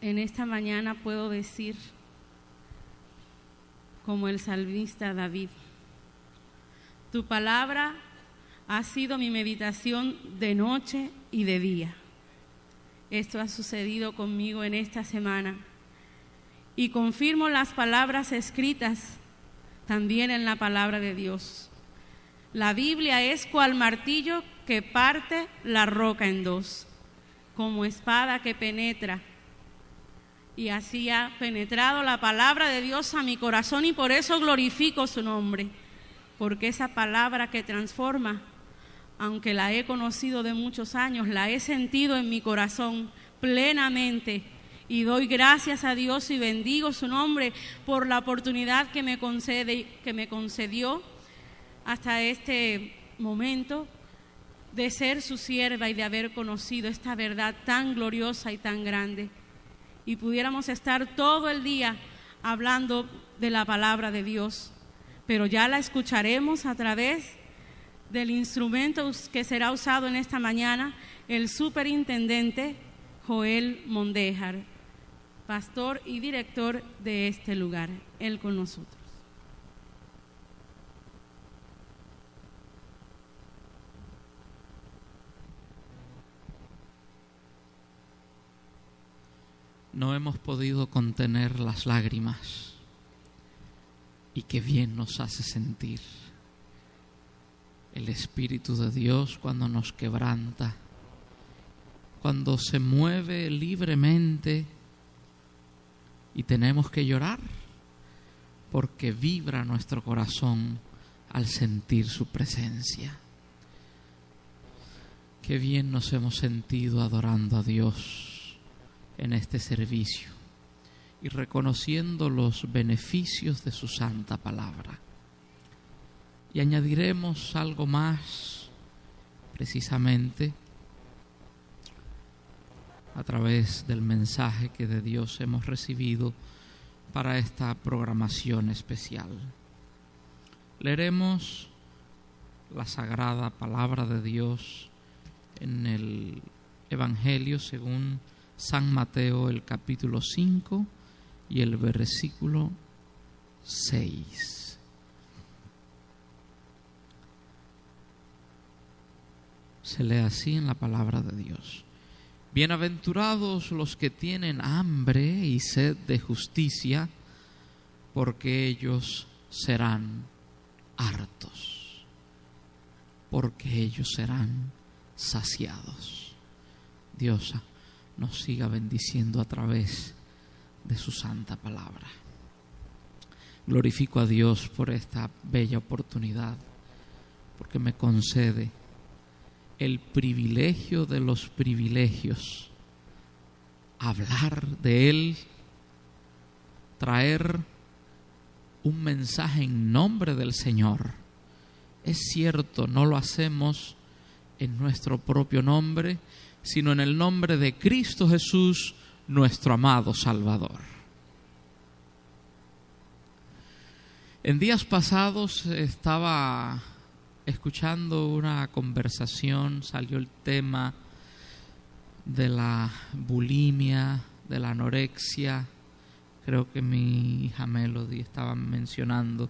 en esta mañana puedo decir, como el salmista David, tu palabra ha sido mi meditación de noche y de día. Esto ha sucedido conmigo en esta semana y confirmo las palabras escritas también en la palabra de Dios. La Biblia es cual martillo que parte la roca en dos, como espada que penetra. Y así ha penetrado la palabra de Dios a mi corazón y por eso glorifico su nombre, porque esa palabra que transforma, aunque la he conocido de muchos años, la he sentido en mi corazón plenamente y doy gracias a Dios y bendigo su nombre por la oportunidad que me concedió hasta este momento de ser su sierva y de haber conocido esta verdad tan gloriosa y tan grande. Y pudiéramos estar todo el día hablando de la palabra de Dios, pero ya la escucharemos a través del instrumento que será usado en esta mañana, el superintendente Joel Mondéjar, pastor y director de este lugar, él con nosotros. No hemos podido contener las lágrimas y qué bien nos hace sentir el Espíritu de Dios cuando nos quebranta, cuando se mueve libremente y tenemos que llorar porque vibra nuestro corazón al sentir su presencia. Qué bien nos hemos sentido adorando a Dios en este servicio y reconociendo los beneficios de su santa palabra. Y añadiremos algo más, precisamente a través del mensaje que de Dios hemos recibido para esta programación especial. Leeremos la sagrada palabra de Dios en el Evangelio según San Mateo, el capítulo 5 y el versículo 6. Se lee así en la palabra de Dios. Bienaventurados los que tienen hambre y sed de justicia, porque ellos serán hartos, porque ellos serán saciados. Dios nos siga bendiciendo a través de su santa palabra. Glorifico a Dios por esta bella oportunidad, porque me concede el privilegio de los privilegios, hablar de Él, traer un mensaje en nombre del Señor. Es cierto, no lo hacemos en nuestro propio nombre, sino en el nombre de Cristo Jesús, nuestro amado Salvador. En días pasados estaba escuchando una conversación, salió el tema de la bulimia, de la anorexia. Creo que mi hija Melody estaba mencionando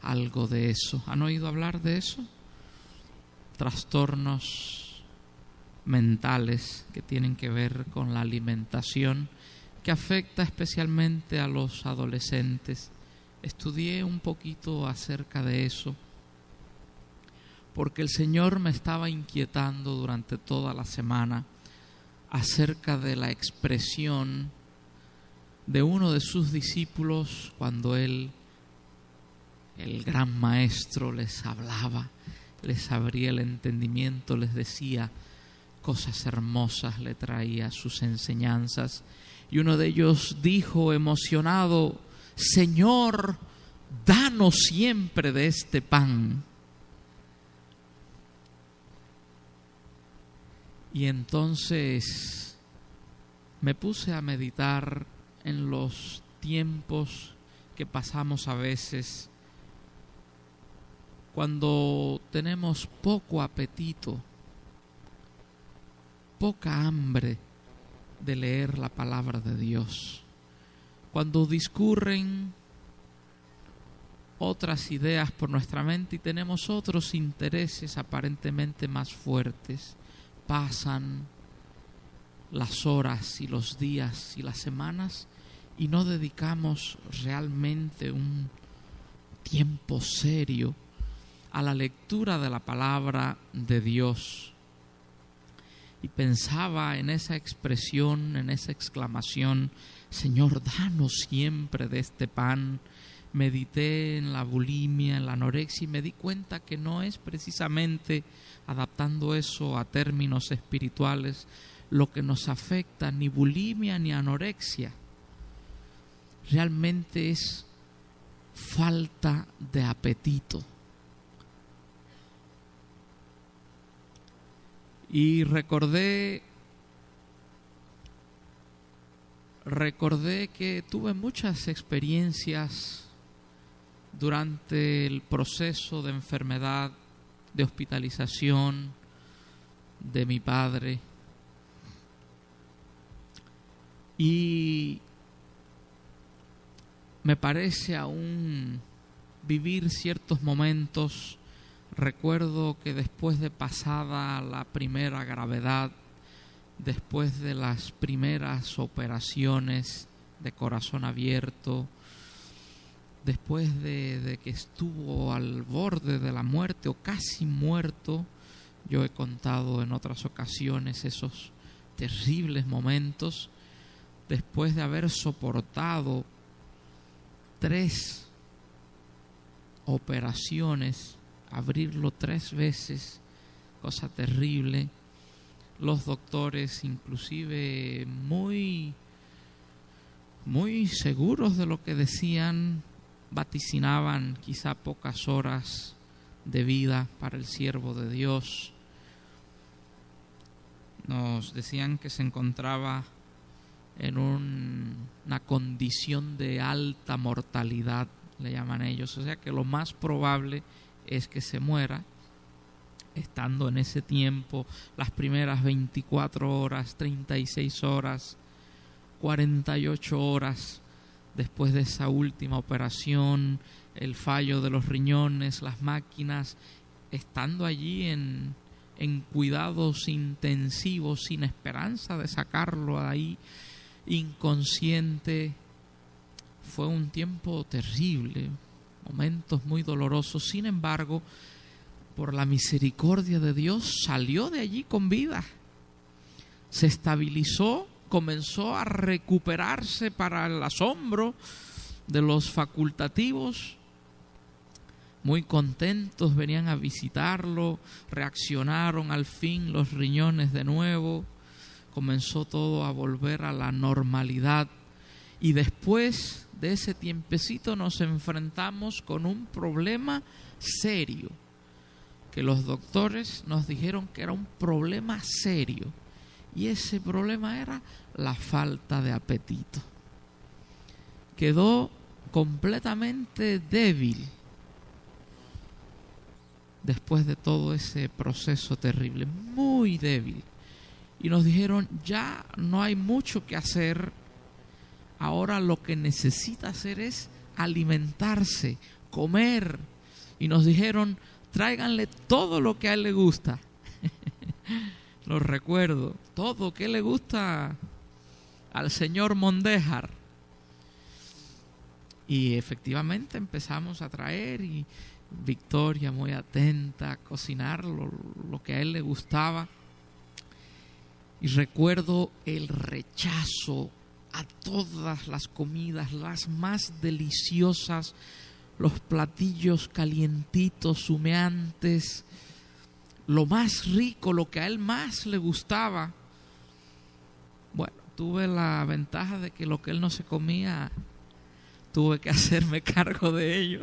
algo de eso. ¿Han oído hablar de eso? Trastornos mentales que tienen que ver con la alimentación, que afecta especialmente a los adolescentes. Estudié un poquito acerca de eso, porque el Señor me estaba inquietando durante toda la semana acerca de la expresión de uno de sus discípulos cuando Él, el gran maestro, les hablaba, les abría el entendimiento, les decía cosas hermosas, le traía sus enseñanzas. Y uno de ellos dijo emocionado: Señor, danos siempre de este pan. Y entonces me puse a meditar en los tiempos que pasamos a veces cuando tenemos poco apetito, poca hambre de leer la palabra de Dios. Cuando discurren otras ideas por nuestra mente y tenemos otros intereses aparentemente más fuertes, pasan las horas y los días y las semanas y no dedicamos realmente un tiempo serio a la lectura de la palabra de Dios. Y pensaba en esa expresión, en esa exclamación: Señor, danos siempre de este pan. Medité en la bulimia, en la anorexia, y me di cuenta que no es precisamente, adaptando eso a términos espirituales, lo que nos afecta, ni bulimia ni anorexia. Realmente es falta de apetito. Y recordé que tuve muchas experiencias durante el proceso de enfermedad, de hospitalización de mi padre. Y me parece aún vivir ciertos momentos. Recuerdo que después de pasada la primera gravedad, después de las primeras operaciones de corazón abierto, después de que estuvo al borde de la muerte o casi muerto, yo he contado en otras ocasiones esos terribles momentos, después de haber soportado 3 operaciones, abrirlo 3 veces, cosa terrible. Los doctores, inclusive muy seguros de lo que decían, vaticinaban quizá pocas horas de vida para el siervo de Dios. Nos decían que se encontraba en una condición de alta mortalidad, le llaman ellos, o sea que lo más probable es que se muera, estando en ese tiempo las primeras 24 horas, 36 horas, 48 horas después de esa última operación, el fallo de los riñones, las máquinas, estando allí en cuidados intensivos sin esperanza de sacarlo ahí inconsciente. Fue un tiempo terrible, momentos muy dolorosos. Sin embargo, por la misericordia de Dios, salió de allí con vida. Se estabilizó, comenzó a recuperarse para el asombro de los facultativos. Muy contentos, venían a visitarlo, reaccionaron al fin los riñones de nuevo. Comenzó todo a volver a la normalidad. Y después de ese tiempecito nos enfrentamos con un problema serio, que los doctores nos dijeron que era un problema serio, y ese problema era la falta de apetito. Quedó completamente débil después de todo ese proceso terrible, muy débil, y nos dijeron: ya no hay mucho que hacer. Ahora lo que necesita hacer es alimentarse, comer. Y nos dijeron: tráiganle todo lo que a él le gusta. Lo recuerdo, todo que le gusta al señor Mondéjar. Y efectivamente empezamos a traer, y Victoria muy atenta a cocinar lo que a él le gustaba. Y recuerdo el rechazo a todas las comidas, las más deliciosas, los platillos calientitos, humeantes, lo más rico, lo que a él más le gustaba. Bueno, tuve la ventaja de que lo que él no se comía, tuve que hacerme cargo de ello.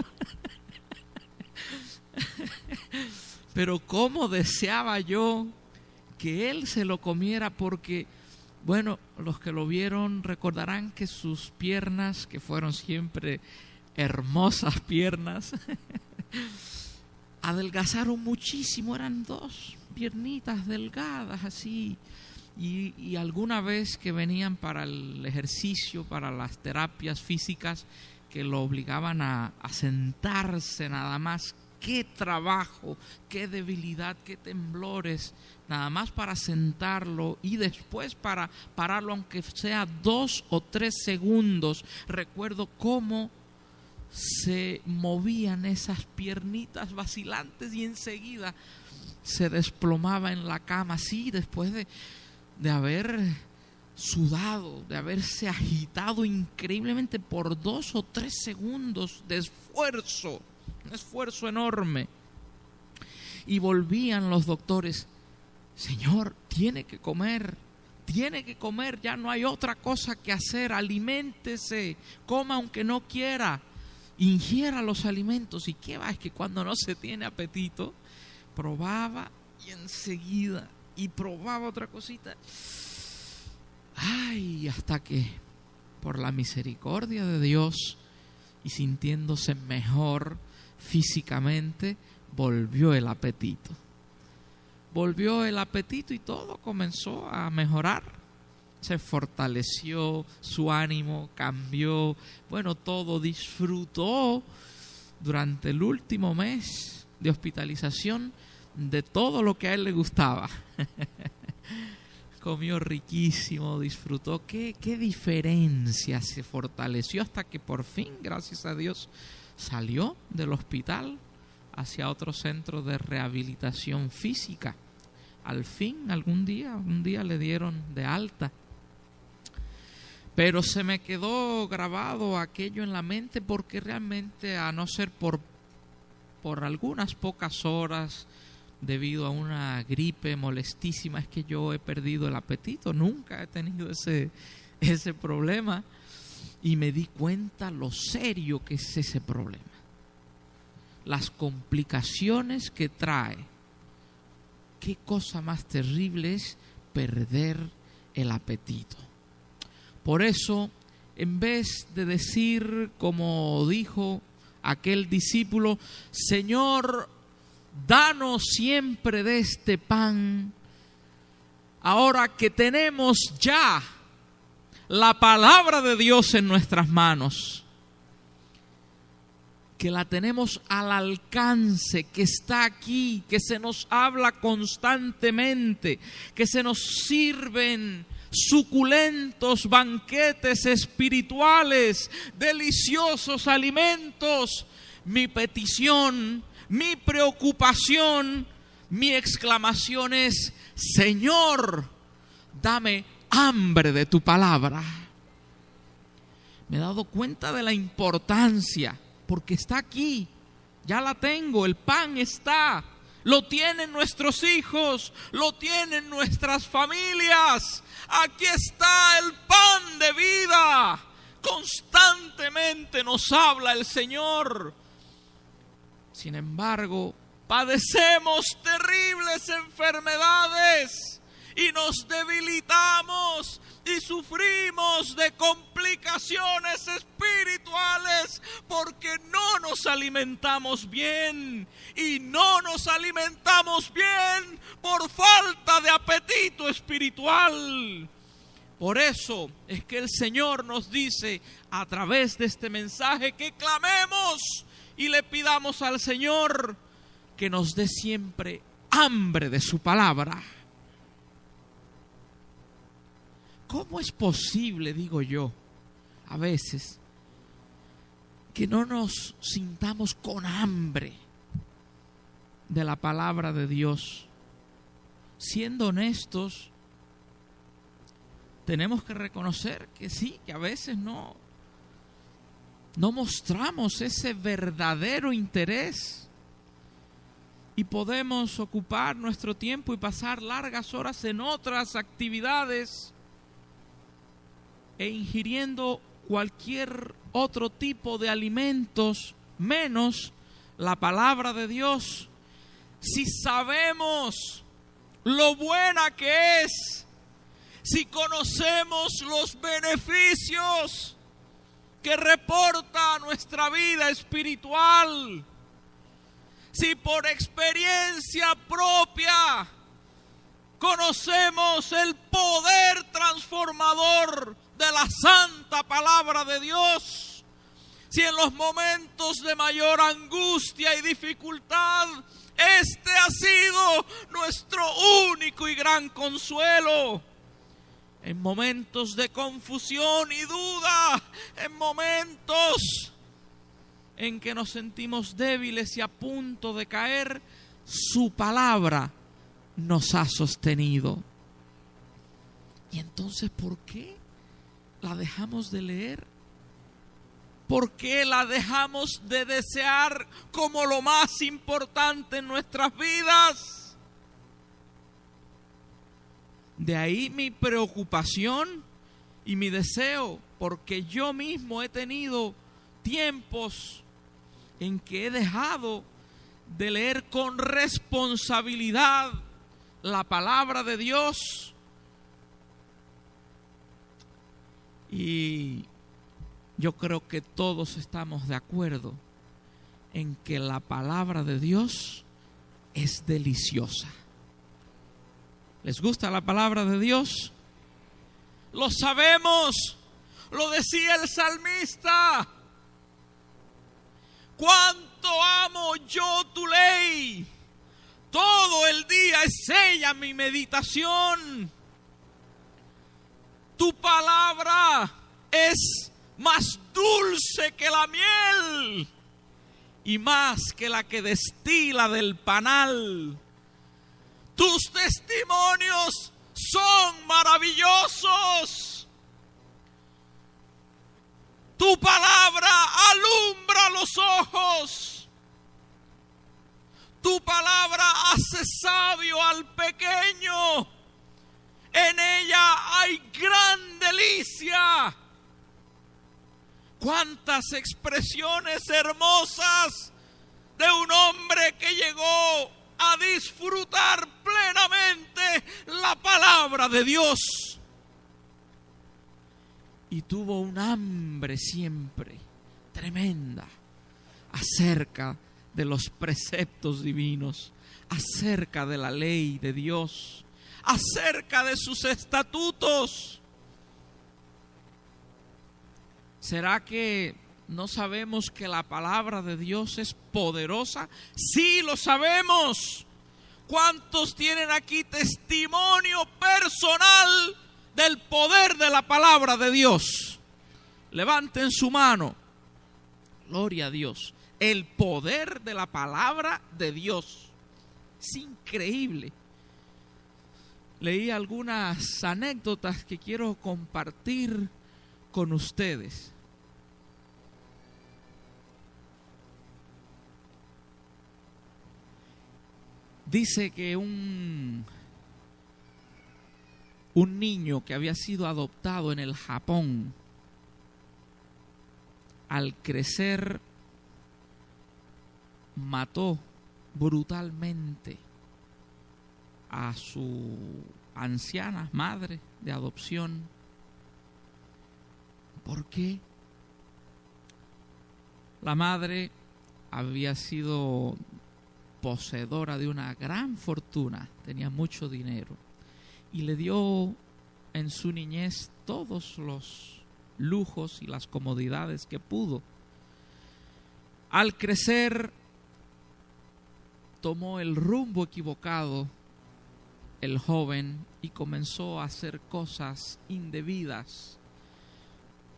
Pero cómo deseaba yo que él se lo comiera, porque bueno, los que lo vieron recordarán que sus piernas, que fueron siempre hermosas piernas, adelgazaron muchísimo. Eran 2 piernitas delgadas así, Y alguna vez que venían para el ejercicio, para las terapias físicas, que lo obligaban a sentarse nada más. Qué trabajo, qué debilidad, qué temblores, nada más para sentarlo y después para pararlo, aunque sea 2 o 3 segundos. Recuerdo cómo se movían esas piernitas vacilantes y enseguida se desplomaba en la cama, así después de haber sudado, de haberse agitado increíblemente por 2 o 3 segundos de esfuerzo, un esfuerzo enorme. Y volvían los doctores: Señor, tiene que comer, ya no hay otra cosa que hacer, aliméntese, coma aunque no quiera, ingiera los alimentos. ¿Y qué va? Es que cuando no se tiene apetito, probaba y enseguida, y probaba otra cosita. Ay, hasta que, por la misericordia de Dios y sintiéndose mejor físicamente, volvió el apetito. Volvió el apetito y todo comenzó a mejorar. Se fortaleció, su ánimo cambió. Bueno, todo. Disfrutó durante el último mes de hospitalización de todo lo que a él le gustaba. Comió riquísimo, disfrutó. ¿Qué diferencia? Se fortaleció hasta que por fin, gracias a Dios, salió del hospital hacia otro centro de rehabilitación física. Al fin, un día le dieron de alta. Pero se me quedó grabado aquello en la mente, porque realmente, a no ser por algunas pocas horas, debido a una gripe molestísima, es que yo he perdido el apetito. Nunca he tenido ese problema, y me di cuenta lo serio que es ese problema, las complicaciones que trae. Qué cosa más terrible es perder el apetito. Por eso, en vez de decir, como dijo aquel discípulo: Señor, danos siempre de este pan, ahora que tenemos ya la palabra de Dios en nuestras manos, que la tenemos al alcance, que está aquí, que se nos habla constantemente, que se nos sirven suculentos banquetes espirituales, deliciosos alimentos. Mi petición, mi preocupación, mi exclamación es: Señor, dame hambre de tu palabra. Me he dado cuenta de la importancia, porque está aquí, ya la tengo, el pan está, lo tienen nuestros hijos, lo tienen nuestras familias. Aquí está el pan de vida. Constantemente nos habla el Señor. Sin embargo, padecemos terribles enfermedades y nos debilitamos y sufrimos de complicaciones espirituales porque no nos alimentamos bien, y no nos alimentamos bien por falta de apetito espiritual. Por eso es que el Señor nos dice a través de este mensaje que clamemos y le pidamos al Señor que nos dé siempre hambre de su palabra. ¿Cómo es posible, digo yo, a veces, que no nos sintamos con hambre de la palabra de Dios? Siendo honestos, tenemos que reconocer que sí, que a veces no mostramos ese verdadero interés, y podemos ocupar nuestro tiempo y pasar largas horas en otras actividades e ingiriendo cualquier otro tipo de alimentos, menos la palabra de Dios. Si sabemos lo buena que es, si conocemos los beneficios que reporta nuestra vida espiritual, si por experiencia propia conocemos el poder transformador de la santa palabra de Dios, si en los momentos de mayor angustia y dificultad, este ha sido nuestro único y gran consuelo, en momentos de confusión y duda, en momentos en que nos sentimos débiles y a punto de caer, su palabra nos ha sostenido. Y entonces, ¿por qué la dejamos de leer? ¿Por qué la dejamos de desear como lo más importante en nuestras vidas? De ahí mi preocupación y mi deseo, porque yo mismo he tenido tiempos en que he dejado de leer con responsabilidad la palabra de Dios. Y yo creo que todos estamos de acuerdo en que la palabra de Dios es deliciosa. ¿Les gusta la palabra de Dios? Lo sabemos, lo decía el salmista. Cuánto amo yo tu ley, todo el día es ella mi meditación. Tu palabra es más dulce que la miel y más que la que destila del panal. Tus testimonios son maravillosos. Tu palabra alumbra los ojos. Tu palabra hace sabio al pequeño. En ella hay gran delicia. Cuántas expresiones hermosas de un hombre que llegó a disfrutar plenamente la palabra de Dios. Y tuvo un hambre siempre tremenda acerca de los preceptos divinos, acerca de la ley de Dios, acerca de sus estatutos. ¿Será que no sabemos que la palabra de Dios es poderosa? Sí, lo sabemos. ¿Cuántos tienen aquí testimonio personal del poder de la palabra de Dios? Levanten su mano. Gloria a Dios. El poder de la palabra de Dios es increíble. Leí algunas anécdotas que quiero compartir con ustedes. Dice que un niño que había sido adoptado en el Japón, al crecer, mató brutalmente a su anciana madre de adopción. ¿Por qué? La madre había sido poseedora de una gran fortuna, tenía mucho dinero y le dio en su niñez todos los lujos y las comodidades que pudo. Al crecer, tomó el rumbo equivocado el joven y comenzó a hacer cosas indebidas,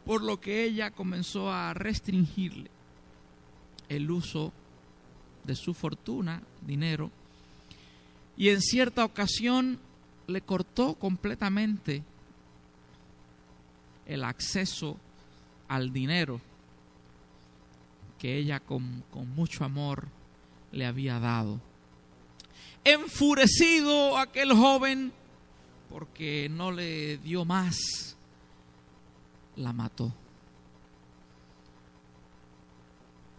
por lo que ella comenzó a restringirle el uso de su fortuna, dinero, y en cierta ocasión le cortó completamente el acceso al dinero que ella con mucho amor le había dado. Enfurecido aquel joven porque no le dio más, la mató.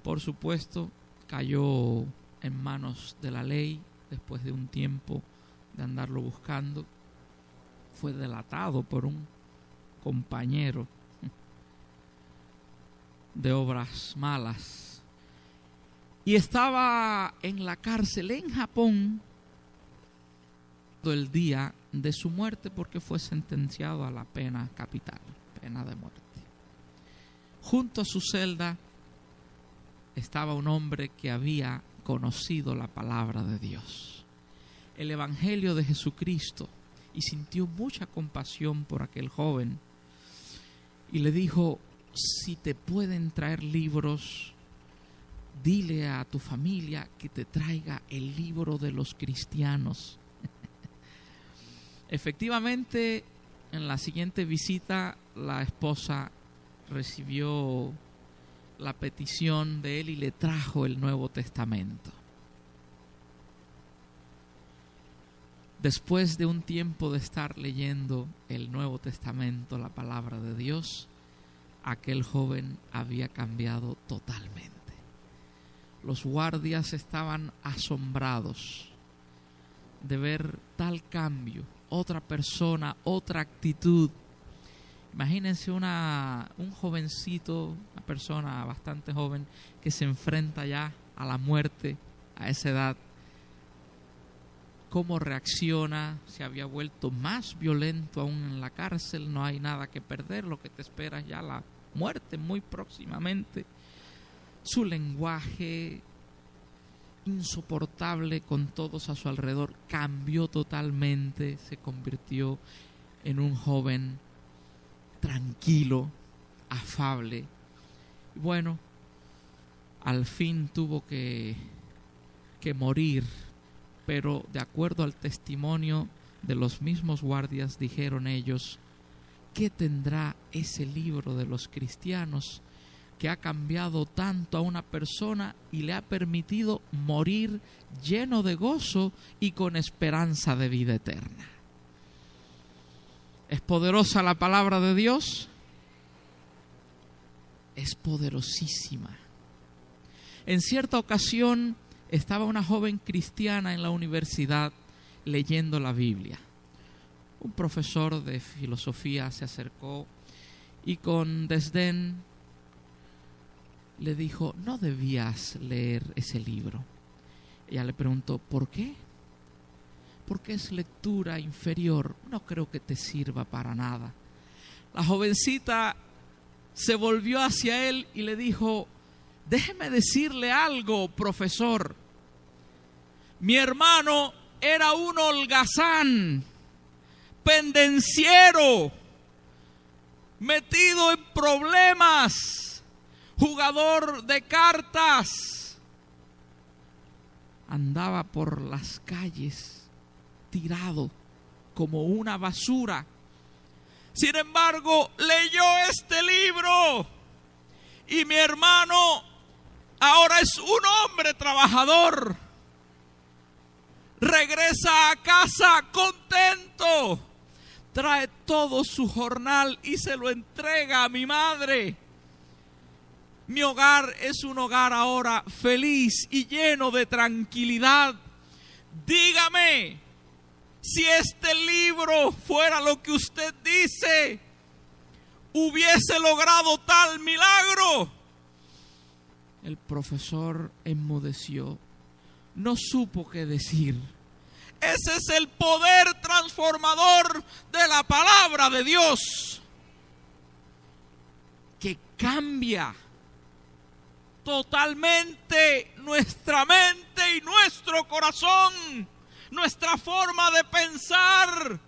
Por supuesto, cayó en manos de la ley después de un tiempo de andarlo buscando. Fue delatado por un compañero de obras malas y estaba en la cárcel en Japón el día de su muerte porque fue sentenciado a la pena capital, pena de muerte. Junto a su celda estaba un hombre que había conocido la palabra de Dios, el Evangelio de Jesucristo, y sintió mucha compasión por aquel joven y le dijo: si te pueden traer libros, dile a tu familia que te traiga el libro de los cristianos. Efectivamente, en la siguiente visita, la esposa recibió la petición de él y le trajo el Nuevo Testamento. Después de un tiempo de estar leyendo el Nuevo Testamento, la palabra de Dios, aquel joven había cambiado totalmente. Los guardias estaban asombrados de ver tal cambio, otra persona, otra actitud. Imagínense un jovencito, una persona bastante joven que se enfrenta ya a la muerte a esa edad. ¿Cómo reacciona? Se había vuelto más violento aún en la cárcel. No hay nada que perder, lo que te espera es ya la muerte muy próximamente. Su lenguaje insoportable con todos a su alrededor cambió totalmente. Se convirtió en un joven tranquilo, afable. Bueno, al fin tuvo que morir, pero de acuerdo al testimonio de los mismos guardias, dijeron ellos: ¿qué tendrá ese libro de los cristianos que ha cambiado tanto a una persona y le ha permitido morir lleno de gozo y con esperanza de vida eterna? ¿Es poderosa la palabra de Dios? Es poderosísima. En cierta ocasión estaba una joven cristiana en la universidad leyendo la Biblia. Un profesor de filosofía se acercó y con desdén le dijo: no debías leer ese libro. Ella le preguntó: ¿por qué? Porque es lectura inferior, no creo que te sirva para nada. La jovencita se volvió hacia él y le dijo: déjeme decirle algo, profesor. Mi hermano era un holgazán, pendenciero, metido en problemas, jugador de cartas. Andaba por las calles tirado como una basura. Sin embargo, leyó este libro y mi hermano ahora es un hombre trabajador. Regresa a casa contento, trae todo su jornal y se lo entrega a mi madre. Mi hogar es un hogar ahora feliz y lleno de tranquilidad. Dígame, si este libro fuera lo que usted dice, ¿hubiese logrado tal milagro? El profesor enmudeció, no supo qué decir. Ese es el poder transformador de la palabra de Dios, que cambia totalmente nuestra mente y nuestro corazón, nuestra forma de pensar.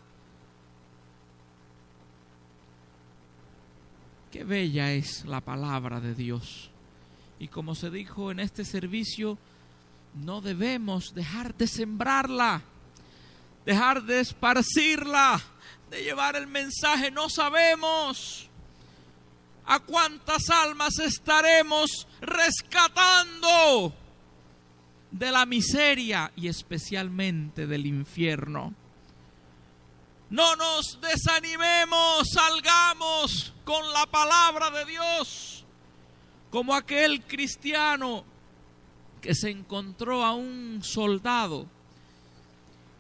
Qué bella es la palabra de Dios. Y como se dijo en este servicio, no debemos dejar de sembrarla, dejar de esparcirla, de llevar el mensaje. No sabemos a cuántas almas estaremos rescatando de la miseria y especialmente del infierno. No nos desanimemos, salgamos con la palabra de Dios, como aquel cristiano que se encontró a un soldado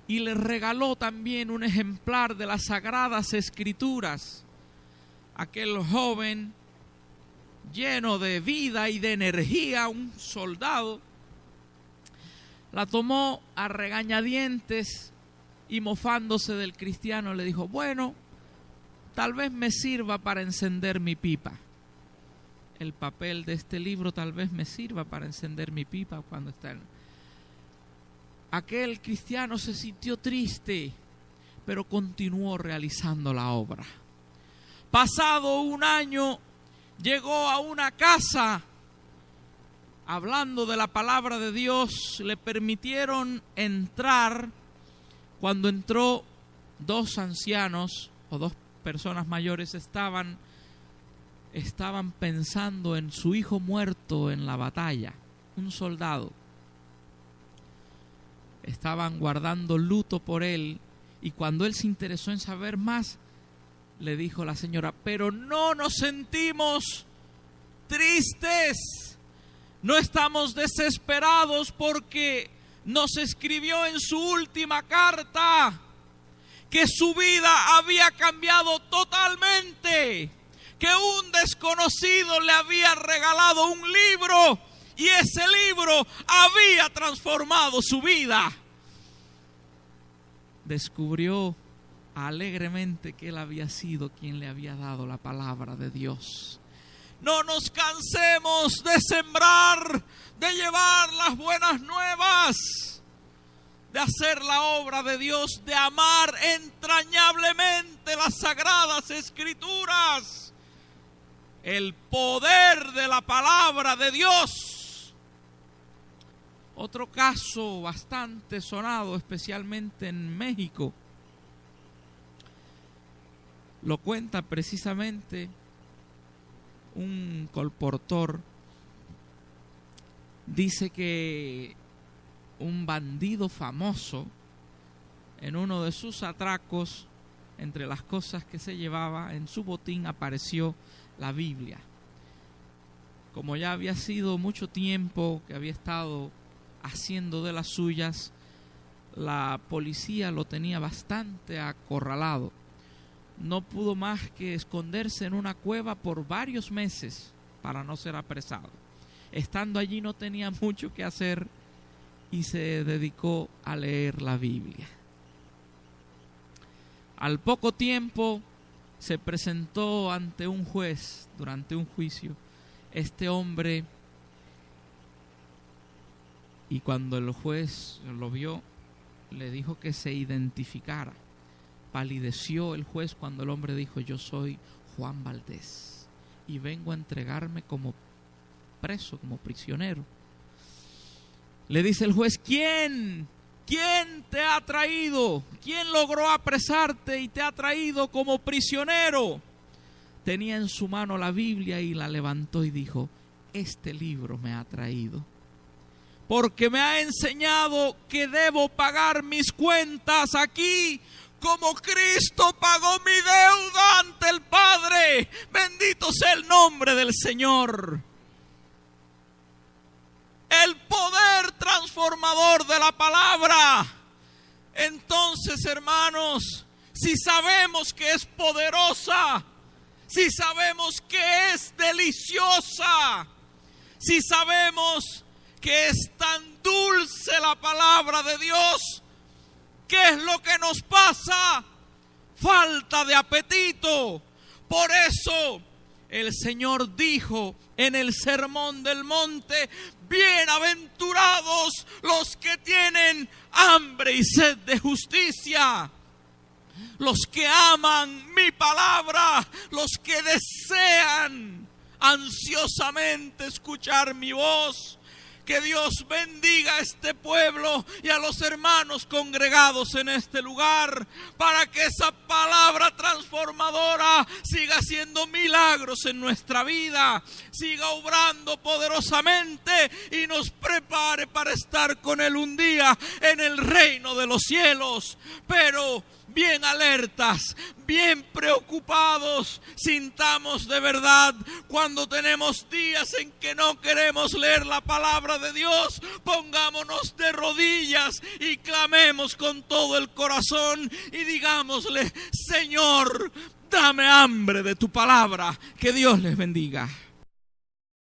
y le regaló también un ejemplar de las Sagradas Escrituras. Aquel joven lleno de vida y de energía, un soldado, la tomó a regañadientes y mofándose del cristiano le dijo: bueno, tal vez me sirva para encender mi pipa. El papel de este libro tal vez me sirva para encender mi pipa cuando está en... Aquel cristiano se sintió triste, pero continuó realizando la obra. Pasado un año, llegó a una casa hablando de la palabra de Dios. Le permitieron entrar. Cuando entró, dos ancianos o dos personas mayores estaban pensando en su hijo muerto en la batalla, un soldado. Estaban guardando luto por él, y cuando él se interesó en saber más, le dijo la señora: pero no nos sentimos tristes, no estamos desesperados, porque nos escribió en su última carta que su vida había cambiado totalmente, que un desconocido le había regalado un libro y ese libro había transformado su vida. Descubrió alegremente que él había sido quien le había dado la palabra de Dios. No nos cansemos de sembrar, de llevar las buenas nuevas, de hacer la obra de Dios, de amar entrañablemente las sagradas escrituras, el poder de la palabra de Dios. Otro caso bastante sonado, especialmente en México, lo cuenta precisamente un colportor. Dice que un bandido famoso, en uno de sus atracos, entre las cosas que se llevaba en su botín, apareció la Biblia. Como ya había sido mucho tiempo que había estado haciendo de las suyas, la policía lo tenía bastante acorralado. No pudo más que esconderse en una cueva por varios meses para no ser apresado. Estando allí no tenía mucho que hacer y se dedicó a leer la Biblia. Al poco tiempo se presentó ante un juez durante un juicio este hombre, y cuando el juez lo vio le dijo que se identificara. Palideció el juez cuando el hombre dijo: yo soy Juan Valdés y vengo a entregarme como preso, como prisionero. Le dice el juez: ¿Quién te ha traído? ¿Quién logró apresarte y te ha traído como prisionero? Tenía en su mano la Biblia y la levantó y dijo: este libro me ha traído, porque me ha enseñado que debo pagar mis cuentas aquí, como Cristo pagó mi deuda ante el Padre. Bendito sea el nombre del Señor. El poder transformador de la palabra. Entonces, hermanos, si sabemos que es poderosa, si sabemos que es deliciosa, si sabemos que es tan dulce la palabra de Dios, ¿qué es lo que nos pasa? Falta de apetito. Por eso el Señor dijo en el Sermón del Monte: bienaventurados los que tienen hambre y sed de justicia, los que aman mi palabra, los que desean ansiosamente escuchar mi voz. Que Dios bendiga a este pueblo y a los hermanos congregados en este lugar, para que esa palabra transformadora siga haciendo milagros en nuestra vida, siga obrando poderosamente y nos prepare para estar con Él un día en el reino de los cielos. Pero bien alertas, bien preocupados, sintamos de verdad cuando tenemos días en que no queremos leer la palabra de Dios, pongámonos de rodillas y clamemos con todo el corazón y digámosle: Señor, dame hambre de tu palabra. Que Dios les bendiga.